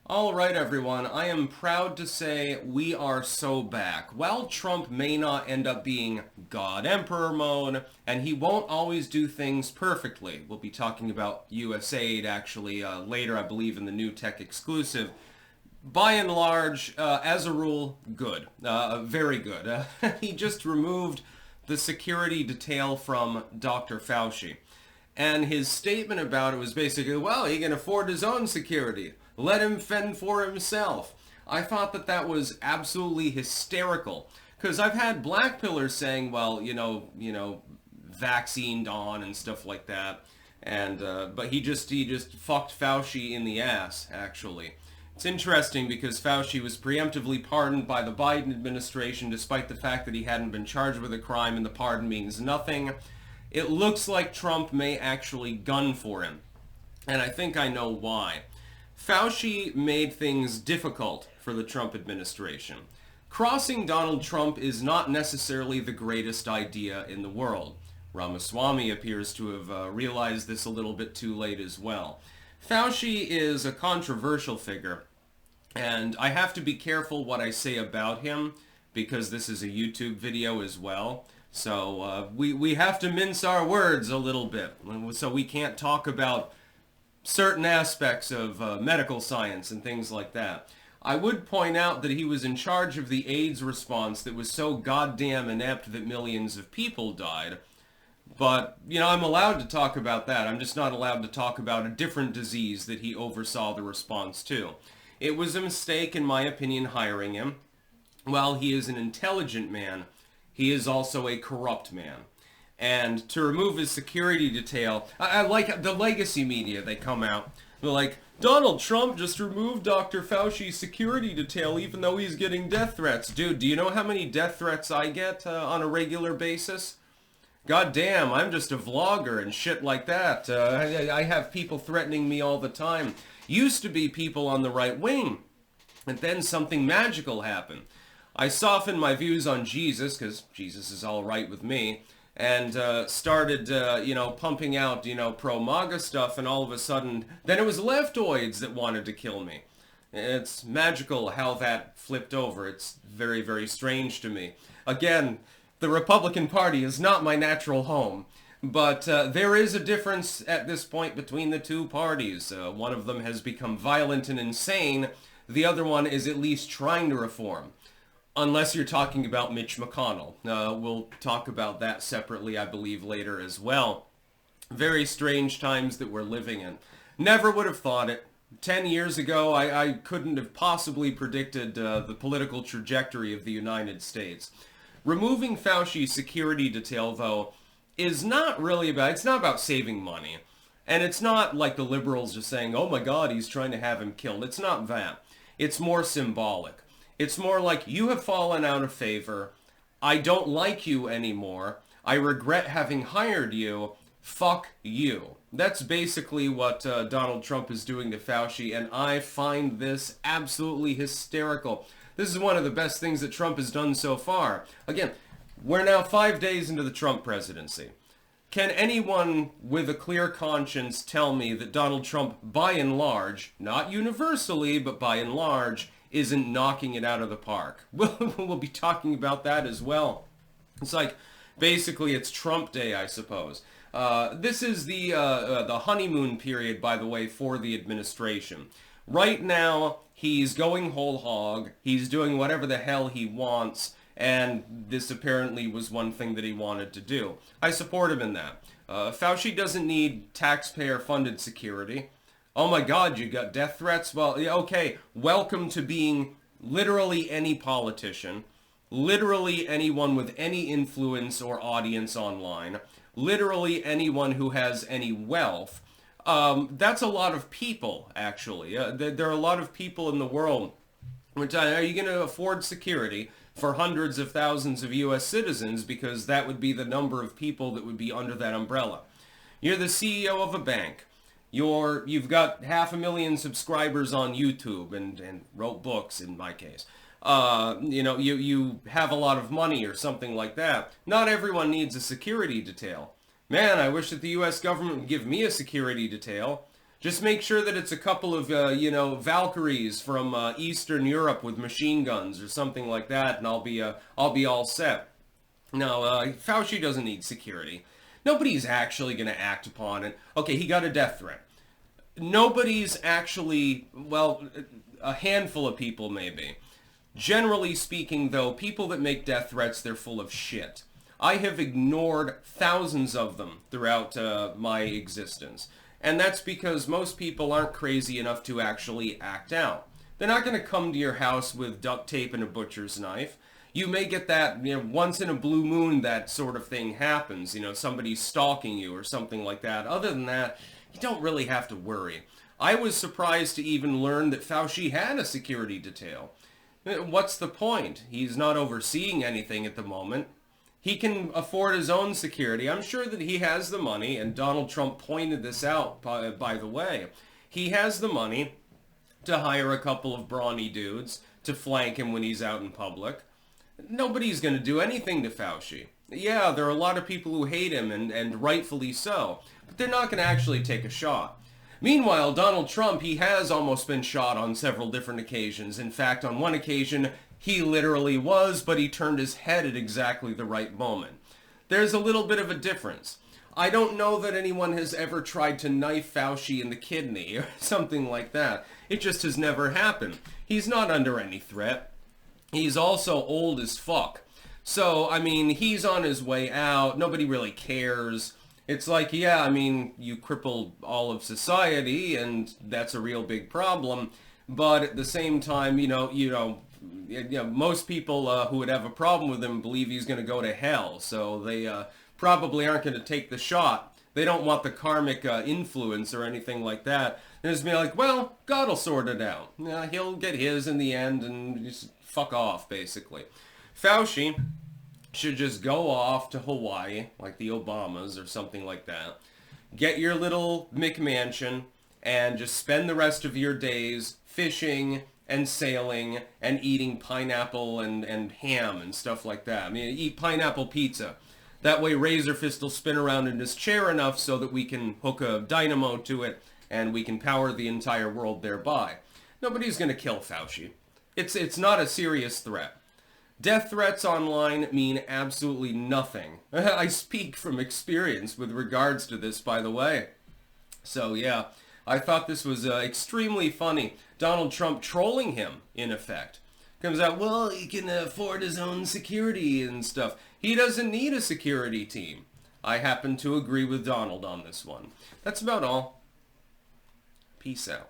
All right, everyone. I am proud to say we are so back. While Trump may not end up being God Emperor mode, and he won't always do things perfectly. We'll be talking about USAID actually later, I believe, in the new tech exclusive. By and large, as a rule, good. Very good. He just removed the security detail from Dr. Fauci. And his statement about it was basically, well, he can afford his own security. Let him fend for himself. I thought that that was absolutely hysterical. Because I've had black pillars saying, well, vaccined on and stuff like that. And but he just fucked Fauci in the ass, actually. It's interesting because Fauci was preemptively pardoned by the Biden administration despite the fact that he hadn't been charged with a crime and the pardon means nothing. It looks like Trump may actually gun for him. And I think I know why. Fauci made things difficult for the Trump administration. Crossing Donald Trump is not necessarily the greatest idea in the world. Ramaswamy appears to have realized this a little bit too late as well. Fauci is a controversial figure, and I have to be careful what I say about him because this is a YouTube video as well. So we have to mince our words a little bit. So we can't talk about certain aspects of medical science and things like that. I would point out that he was in charge of the AIDS response that was so goddamn inept that millions of people died. But, I'm allowed to talk about that. I'm just not allowed to talk about a different disease that he oversaw the response to. It was a mistake, in my opinion, hiring him. While he is an intelligent man, he is also a corrupt man. And to remove his security detail, I like the legacy media, they come out. They're like, Donald Trump just removed Dr. Fauci's security detail even though he's getting death threats. Dude, do you know how many death threats I get on a regular basis? God damn, I'm just a vlogger and shit like that. I have people threatening me all the time. Used to be people on the right wing. And then something magical happened. I softened my views on Jesus, because Jesus is all right with me, and started, pumping out, pro-MAGA stuff, and all of a sudden, then it was leftoids that wanted to kill me. It's magical how that flipped over. It's very, very strange to me. Again, the Republican Party is not my natural home, but there is a difference at this point between the two parties. One of them has become violent and insane. The other one is at least trying to reform. Unless you're talking about Mitch McConnell. We'll talk about that separately, I believe, later as well. Very strange times that we're living in. Never would have thought it. 10 years ago, I couldn't have possibly predicted the political trajectory of the United States. Removing Fauci's security detail, though, is not really about, it's not about saving money. And it's not like the liberals just saying, oh my God, he's trying to have him killed. It's not that. It's more symbolic. It's more like, you have fallen out of favor. I don't like you anymore. I regret having hired you. Fuck you. That's basically what Donald Trump is doing to Fauci, and I find this absolutely hysterical. This is one of the best things that Trump has done so far. Again, we're now 5 days into the Trump presidency. Can anyone with a clear conscience tell me that Donald Trump, by and large, not universally, but by and large, isn't knocking it out of the park? We'll be talking about that as well. It's like, basically, it's Trump Day, I suppose. This is the honeymoon period, by the way, for the administration. Right now, he's going whole hog. He's doing whatever the hell he wants, and this apparently was one thing that he wanted to do. I support him in that. Fauci doesn't need taxpayer-funded security. Oh my God, you got death threats? Well, okay, welcome to being literally any politician, literally anyone with any influence or audience online, literally anyone who has any wealth. That's a lot of people, actually. There are a lot of people in the world. Are you going to afford security for hundreds of thousands of U.S. citizens? Because that would be the number of people that would be under that umbrella. You're the CEO of a bank. You've got 500,000 subscribers on YouTube and wrote books, in my case. You have a lot of money or something like that. Not everyone needs a security detail. Man, I wish that the U.S. government would give me a security detail. Just make sure that it's a couple of, Valkyries from Eastern Europe with machine guns or something like that, and I'll be all set. No, Fauci doesn't need security. Nobody's actually going to act upon it. Okay, he got a death threat. Nobody's actually, well, a handful of people maybe. Generally speaking, though, people that make death threats, they're full of shit. I have ignored thousands of them throughout my existence. And that's because most people aren't crazy enough to actually act out. They're not going to come to your house with duct tape and a butcher's knife. You may get that, once in a blue moon that sort of thing happens. Somebody's stalking you or something like that. Other than that, you don't really have to worry. I was surprised to even learn that Fauci had a security detail. What's the point? He's not overseeing anything at the moment. He can afford his own security. I'm sure that he has the money, and Donald Trump pointed this out, by the way. He has the money to hire a couple of brawny dudes to flank him when he's out in public. Nobody's going to do anything to Fauci. Yeah, there are a lot of people who hate him, and rightfully so, but they're not going to actually take a shot. Meanwhile, Donald Trump, he has almost been shot on several different occasions. In fact, on one occasion, he literally was, but he turned his head at exactly the right moment. There's a little bit of a difference. I don't know that anyone has ever tried to knife Fauci in the kidney or something like that. It just has never happened. He's not under any threat. He's also old as fuck. So, he's on his way out. Nobody really cares. It's like, you crippled all of society, and that's a real big problem. But at the same time, most people who would have a problem with him believe he's going to go to hell. So they probably aren't going to take the shot. They don't want the karmic influence or anything like that. They're just be like, well, God will sort it out. He'll get his in the end and just fuck off, basically. Fauci should just go off to Hawaii, like the Obamas or something like that. Get your little McMansion and just spend the rest of your days fishing and sailing and eating pineapple and ham and stuff like that. Eat pineapple pizza. That way Razor Fist will spin around in his chair enough so that we can hook a dynamo to it and we can power the entire world thereby. Nobody's going to kill Fauci. It's not a serious threat. Death threats online mean absolutely nothing. I speak from experience with regards to this, by the way. So yeah, I thought this was extremely funny. Donald Trump trolling him, in effect. Comes out, well, he can afford his own security and stuff. He doesn't need a security team. I happen to agree with Donald on this one. That's about all. Peace out.